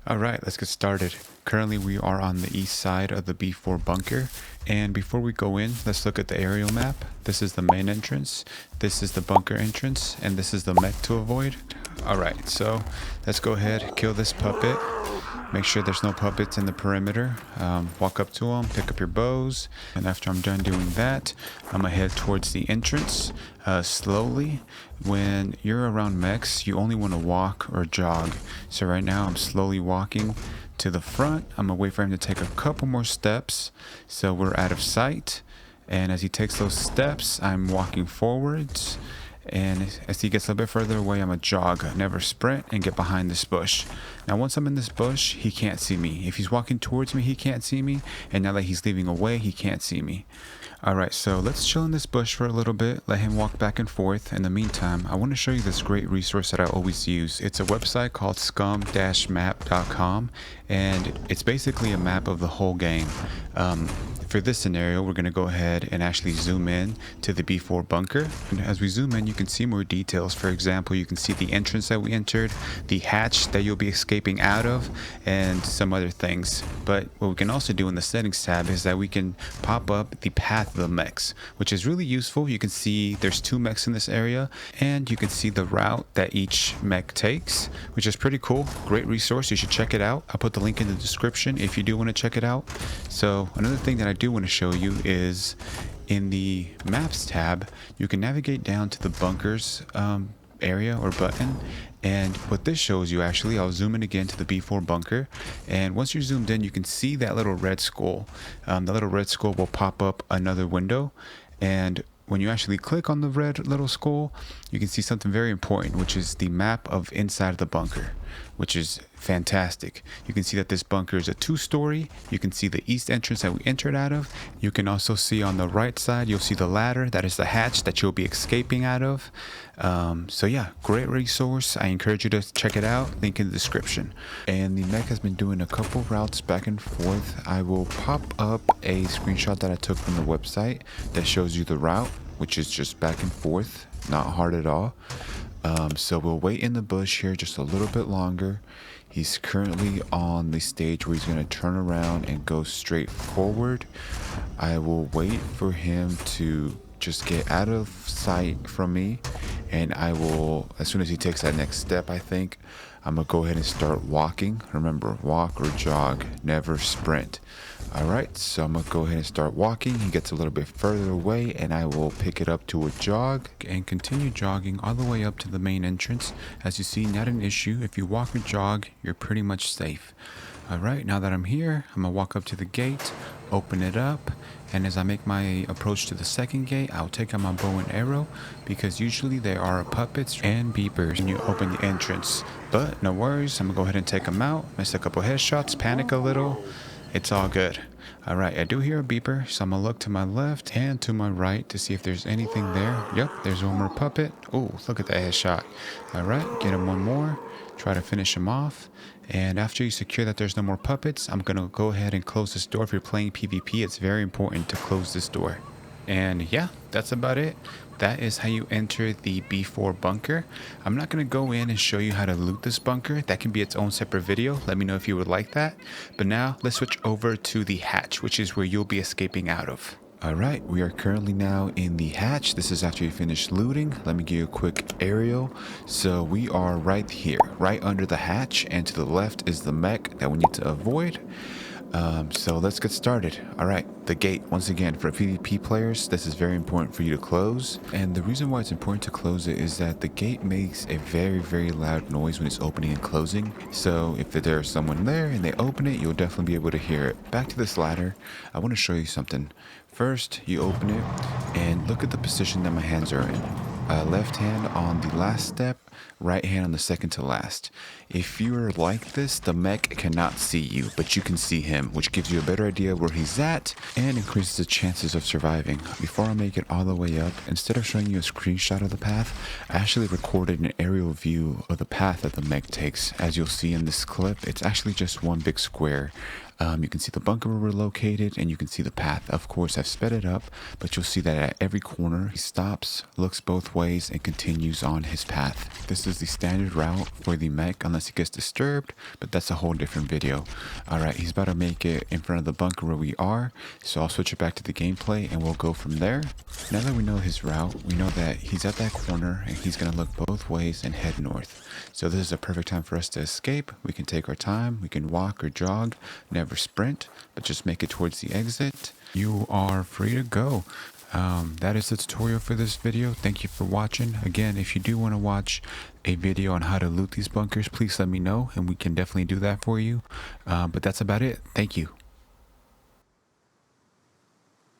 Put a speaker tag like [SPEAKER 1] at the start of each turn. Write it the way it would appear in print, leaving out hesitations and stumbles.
[SPEAKER 1] Alright, let's get started. Currently we are on the east side of the B4 bunker, and before we go in, let's look at the aerial map. This is the main entrance, this is the bunker entrance, and this is the mech to avoid. Alright, so let's go ahead, kill this puppet. Make sure there's no puppets in the perimeter. Walk up to them, pick up your bows, and after I'm done doing that, I'm gonna head towards the entrance slowly. When you're around mechs, you only want to walk or jog. So right now I'm slowly walking to the front. I'm gonna wait for him to take a couple more steps so we're out of sight. And as he takes those steps, I'm walking forwards. And as he gets a little bit further away, I'm a jog, never sprint, and get behind this bush. Now once I'm in this bush, he can't see me. If he's walking towards me, he can't see me. And now that he's leaving away, he can't see me. Alright, so let's chill in this bush for a little bit, let him walk back and forth. In the meantime, I want to show you this great resource that I always use. It's a website called SCUM-map.com, and it's basically a map of the whole game. For this scenario, we're going to go ahead and actually zoom in to the B4 bunker. And as we zoom in, you can see more details. For example, you can see the entrance that we entered, the hatch that you'll be escaping out of, and some other things. But what we can also do in the settings tab is that we can pop up the path of the mechs, which is really useful. You can see there's 2 mechs in this area, and you can see the route that each mech takes, which is pretty cool. Great resource. You should check it out. I'll put the link in the description if you do want to check it out. So another thing that I do want to show you is in the maps tab, you can navigate down to the bunkers area or button, and what this shows you, actually, I'll zoom in again to the B4 bunker, and once you're zoomed in, you can see that little red skull. The little red skull will pop up another window, and when you actually click on the red little skull, you can see something very important, which is the map of inside of the bunker, which is fantastic. You can see that this bunker is a 2-story. You can see the east entrance that we entered out of. You can also see on the right side, you'll see the ladder. That is the hatch that you'll be escaping out of. So yeah, great resource. I encourage you to check it out. Link in the description. And the mech has been doing a couple routes back and forth. I will pop up a screenshot that I took from the website that shows you the route, which is just back and forth, not hard at all. So we'll wait in the bush here just a little bit longer. He's currently on the stage where he's going to turn around and go straight forward. I will wait for him to just get out of sight from me, and I will, as soon as he takes that next step, I think I'm gonna go ahead and start walking. Remember, walk or jog, never sprint. Alright, so I'm gonna go ahead and start walking. He gets a little bit further away, and I will pick it up to a jog and continue jogging all the way up to the main entrance. As you see, not an issue. If you walk or jog, you're pretty much safe. Alright, now that I'm here, I'm gonna walk up to the gate, open it up, and as I make my approach to the second gate, I'll take out my bow and arrow, because usually there are puppets and beepers when you open the entrance. But no worries, I'm gonna go ahead and take them out, miss a couple headshots, panic a little. It's all good. Alright, I do hear a beeper, so I'm gonna look to my left and to my right to see if there's anything there. Yep, there's one more puppet. Oh, look at that headshot. Alright, get him one more. Try to finish him off. And after you secure that there's no more puppets, I'm gonna go ahead and close this door. If you're playing PvP, it's very important to close this door. And yeah, that's about it. That is how you enter the B4 bunker. I'm not going to go in and show you how to loot this bunker. That can be its own separate video. Let me know if you would like that. But now let's switch over to the hatch, which is where you'll be escaping out of. Alright, we are currently now in the hatch. This is after you finish looting. Let me give you a quick aerial. So we are right here, right under the hatch, and to the left is the mech that we need to avoid. So let's get started. Alright, the gate, once again, for PvP players, this is very important for you to close. And the reason why it's important to close it is that the gate makes a very, very loud noise when it's opening and closing. So if there's someone there and they open it, you'll definitely be able to hear it. Back to this ladder, I want to show you something. First, you open it and look at the position that my hands are in. Left hand on the last step, right hand on the second to last. If you're like this, the mech cannot see you, but you can see him, which gives you a better idea where he's at and increases the chances of surviving. Before I make it all the way up, instead of showing you a screenshot of the path, I actually recorded an aerial view of the path that the mech takes. As you'll see in this clip, it's actually just one big square. You can see the bunker where we're located, and you can see the path. Of course, I've sped it up, but you'll see that at every corner, he stops, looks both ways, and continues on his path. This is the standard route for the mech unless he gets disturbed, but that's a whole different video. Alright, he's about to make it in front of the bunker where we are, so I'll switch it back to the gameplay and we'll go from there. Now that we know his route, we know that he's at that corner and he's going to look both ways and head north. So this is a perfect time for us to escape. We can take our time, we can walk or jog, never sprint, but just make it towards the exit. You are free to go. That is the tutorial for this video. Thank you for watching. Again, if you do want to watch a video on how to loot these bunkers, please let me know and we can definitely do that for you. But that's about it. Thank you.